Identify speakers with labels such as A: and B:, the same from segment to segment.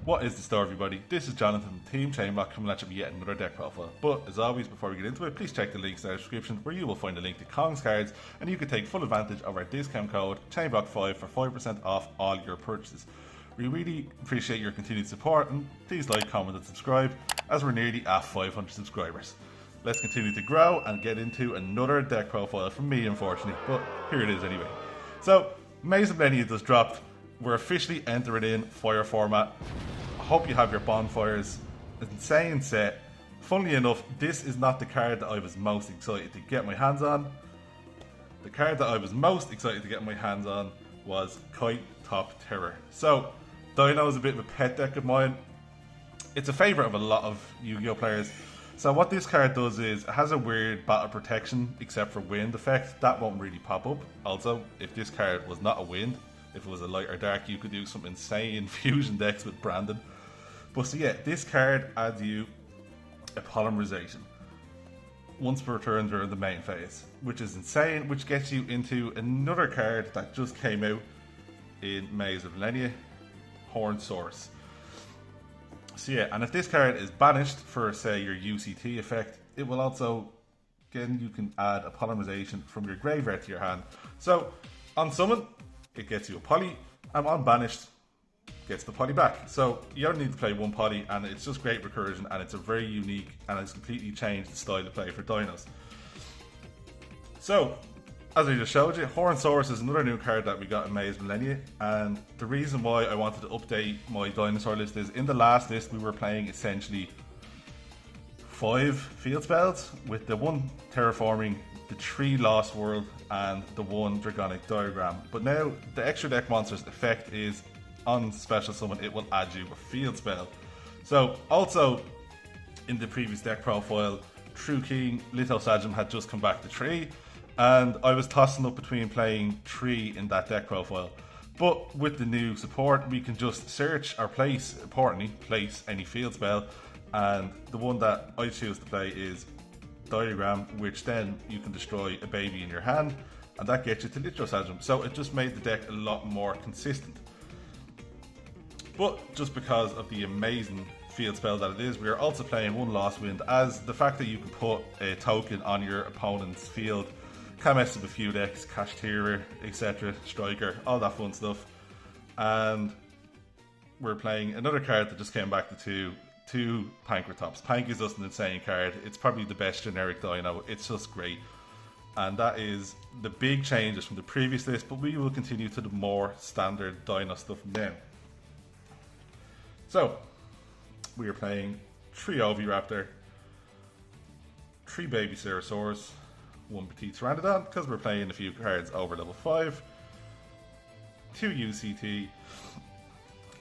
A: What is the story, everybody? This is Jonathan from Team Chainblock coming at you with yet another deck profile. But as always, before we get into it, please check the links in the description where you will find a link to Kong's cards and you can take full advantage of our discount code Chainblock5 for 5% off all your purchases. We really appreciate your continued support and please like, comment and subscribe as we're nearly at 500 subscribers. Let's continue to grow and get into another deck profile from me, unfortunately, but here it is anyway. So, Maze of Millennia just dropped. We're officially entering in fire format. I hope you have your bonfires. Insane set. Funnily enough, this is not the card that I was most excited to get my hands on. The card that I was most excited to get my hands on was Kite Top Terror. So, Dino is a bit of a pet deck of mine. It's a favourite of a lot of Yu-Gi-Oh players. So what this card does is, it has a weird battle protection except for wind effect. That won't really pop up. Also, if this card was not a wind, if it was a light or dark, you could do some insane fusion decks with Brandon. But so yeah, this card adds you a polymerization once per turn during the main phase, which is insane, which gets you into another card that just came out in Maze of Millennia, Horned Source. So yeah, and if this card is banished for, say, your UCT effect, it will also, again, you can add a polymerization from your graveyard to your hand. So, on summon, it gets you a poly, and on banished, gets the poly back. So, you only need to play one poly, and it's just great recursion, and it's a very unique, and it's completely changed the style of play for Dinos. So, as I just showed you, Horned Source is another new card that we got in Maze Millennia, and the reason why I wanted to update my dinosaur list is, in the last list we were playing essentially 5 field spells, with the 1 Terraforming, the 3 Lost World, and the 1 Dragonic Diagram. But now, the extra deck monster's effect is, on special summon, it will add you a field spell. So, also, in the previous deck profile, True King Lithosagium had just come back to 3, and I was tossing up between playing 3 in that deck profile. But with the new support, we can just search or place, importantly, place any field spell, and the one that I choose to play is Diagram, which then you can destroy a baby in your hand, and that gets you to Lithosagium. So it just made the deck a lot more consistent. But just because of the amazing field spell that it is, we are also playing 1 Lost Wind, as the fact that you can put a token on your opponent's field can mess with a few decks, Kashtira, etc., Striker, all that fun stuff. And we're playing another card that just came back to 2 Pankratops. Pank is just an insane card. It's probably the best generic dino. It's just great. And that is the big changes from the previous list, but we will continue to the more standard dino stuff now. So, we are playing 3 Oviraptor, 3 Baby Ceratosaurus, 1 Petite Pteranodon, because we're playing a few cards over level 5, 2 UCT,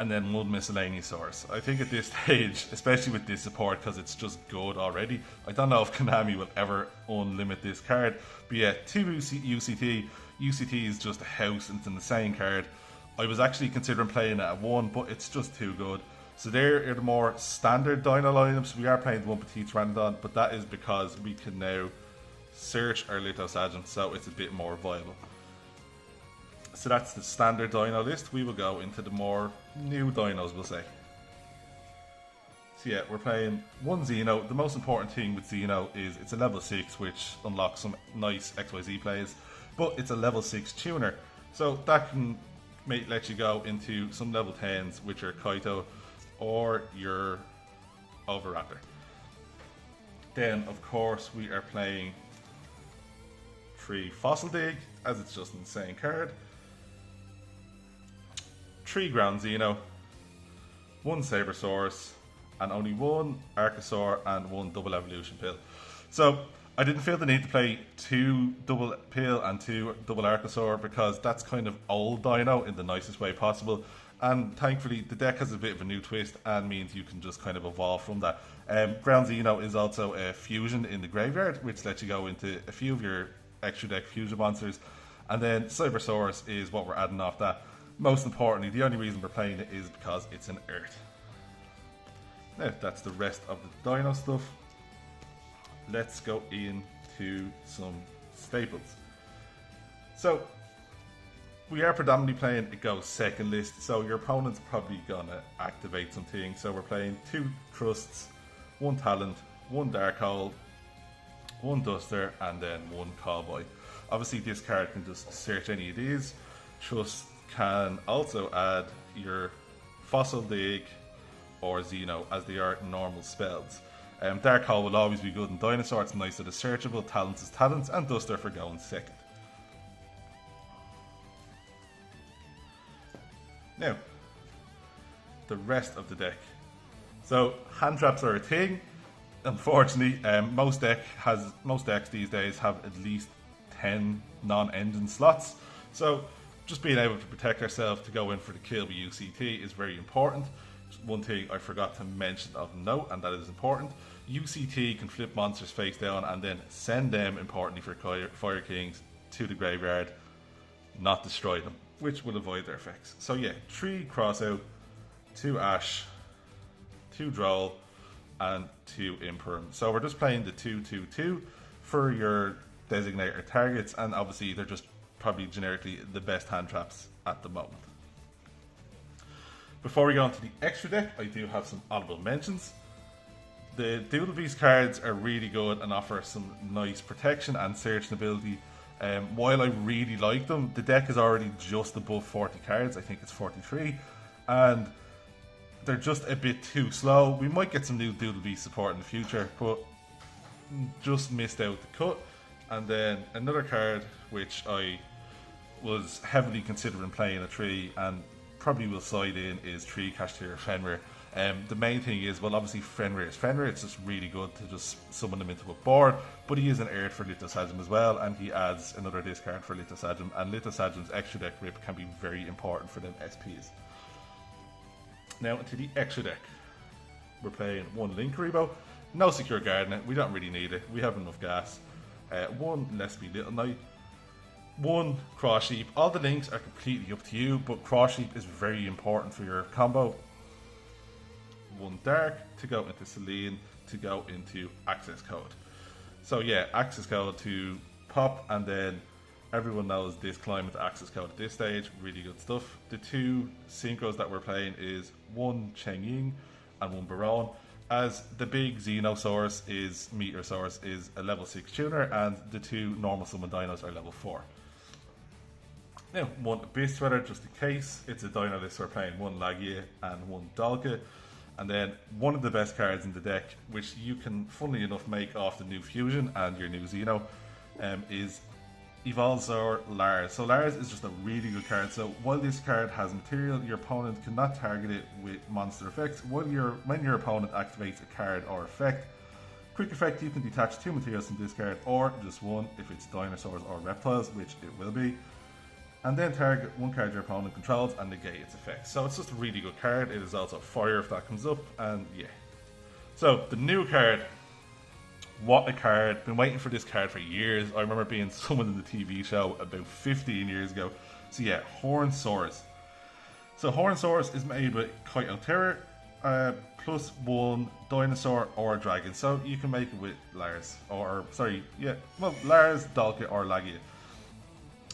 A: and then 1 Miscellaneous Source. I think at this stage, especially with this support, because it's just good already, I don't know if Konami will ever unlimit this card, but yeah, 2 UCT. UCT is just a house, and it's an insane card. I was actually considering playing it at 1, but it's just too good. So there are the more standard dino lineups. We are playing the 1 Petite Pteranodon, but that is because we can now search our Lithosagium, so it's a bit more viable. So that's the standard dino list. We will go into the more new dinos, we'll say. So yeah, we're playing 1 Xeno. The most important thing with Xeno is it's a level 6, which unlocks some nice XYZ plays, but it's a level 6 tuner. So that can let you go into some level 10s, which are Kaito or your Oviraptor. Then, of course, we are playing 3 Fossil Dig, as it's just an insane card. 3 Ground Xeno, 1 Sabersaurus, and only 1 Archosaur and 1 Double Evolution Pill. So, I didn't feel the need to play 2 Double Pill and 2 Double Archosaur, because that's kind of old dino in the nicest way possible. And thankfully, the deck has a bit of a new twist and means you can just kind of evolve from that. Ground Xeno is also a fusion in the graveyard, which lets you go into a few of your extra deck fusion monsters. And then Cybersaurus is what we're adding off that. Most importantly, the only reason we're playing it is because it's an Earth. Now, that's the rest of the dino stuff. Let's go into some staples. So, we are predominantly playing a go second list, so your opponent's probably gonna activate some things. So we're playing 2 trusts, 1 talent, 1 dark hole, 1 duster, and then 1 cowboy. Obviously this card can just search any of these. Trust can also add your fossil dig or Xeno as they are normal spells. Dark hole will always be good in dinosaur, it's nice that it's searchable. Talents is talents, and duster for going second. Now, the rest of the deck. So hand traps are a thing. Unfortunately, most decks these days have at least 10 non-engine slots. So just being able to protect ourselves to go in for the kill with UCT is very important. Just one thing I forgot to mention of note, and that is important. UCT can flip monsters face down and then send them, importantly for Fire Kings, to the graveyard, not destroy them, which will avoid their effects. So yeah, 3 crossout, 2 ash, 2 droll, and 2 imperm. So we're just playing the 2/2/2 for your designator targets, and obviously they're just probably generically the best hand traps at the moment. Before we go on to the extra deck, I do have some honorable mentions. The Doodle Beast cards are really good and offer some nice protection and searching ability. While I really like them, the deck is already just above 40 cards. I think it's 43, and they're just a bit too slow. We might get some new Doodle Beast support in the future, but just missed out the cut. And then another card which I was heavily considering playing a 3 and probably will side in is 3 Kashtira Fenrir. The main thing is, well, obviously Fenrir is Fenrir. It's just really good to just summon him into a board, but he is an Earth for Lithosagem as well, and he adds another discard for Lithosagem, and Lithosagem's extra deck rip can be very important for them SPs. Now to the extra deck. We're playing 1 Link Rebo, no Secure Gardener, we don't really need it, we have enough gas. 1 Lesby Little Knight, 1 Cross Sheep. All the links are completely up to you, but Cross Sheep is very important for your combo. 1 Dark to go into Celine to go into Access Code. So yeah, Access Code to pop, and then everyone knows this climate Access Code at this stage, really good stuff. The 2 synchros that we're playing is 1 Cheng Ying and 1 Baron, as the big Xenosaurus is Meteorosaurus is a level 6 tuner, and the 2 normal summon dinos are level 4. Now 1 Abyss Dweller just in case. It's a dino list, we're playing 1 Lagia and 1 Dalka. And then one of the best cards in the deck, which you can funnily enough make off the new Fusion and your new Xeno, is Evolzor Lars. So Lars is just a really good card. So while this card has material, your opponent cannot target it with monster effects. When your opponent activates a card or effect, quick effect, you can detach 2 materials from this card, or just 1 if it's dinosaurs or reptiles, which it will be. And then target 1 card your opponent controls and negate its effects. So it's just a really good card. It is also fire if that comes up, and yeah. So the new card, what a card. Been waiting for this card for years. I remember being summoned in the TV show about 15 years ago. So yeah, Hornsaurus. So Hornsaurus is made with Kaito Terror, plus 1 dinosaur or dragon. So you can make it with Lars, Lars, Dalka or Lagia.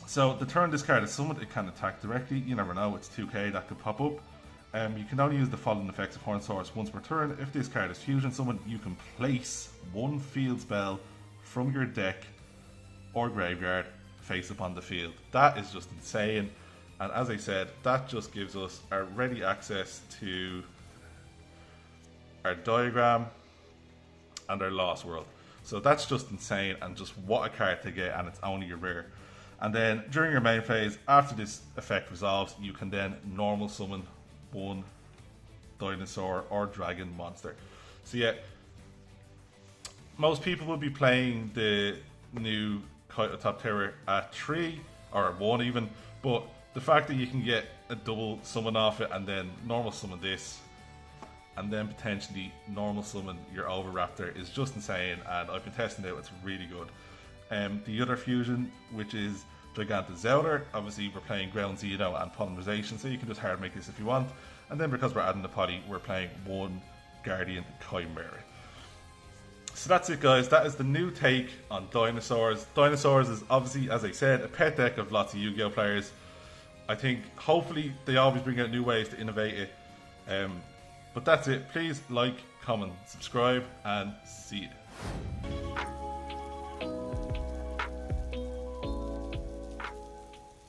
A: So the turn this card is summoned, it can attack directly. You never know, it's 2k that could pop up. You can only use the following effects of Hornsaurus once per turn. If this card is fusion summoned, you can place 1 field spell from your deck or graveyard face up on the field. That is just insane. And as I said, that just gives us our ready access to our diagram and our Lost World. So that's just insane, and just what a card to get, and it's only a rare. And then during your main phase, after this effect resolves, you can then normal summon 1 dinosaur or dragon monster. So yeah, most people will be playing the new Kaito Top Terror at 3 or 1 even, but the fact that you can get a double summon off it and then normal summon this and then potentially normal summon your Oviraptor is just insane, and I've been testing it out, it's really good. The other fusion, which is Gigantozauder, obviously we're playing Ground Xeno and Polymerization, so you can just hard make this if you want. And then because we're adding the potty, we're playing 1 Guardian Chimera. So that's it, guys. That is the new take on Dinosaurs. Dinosaurs is obviously, as I said, a pet deck of lots of Yu-Gi-Oh players. I think hopefully they always bring out new ways to innovate it. But that's it. Please like, comment, subscribe, and see you.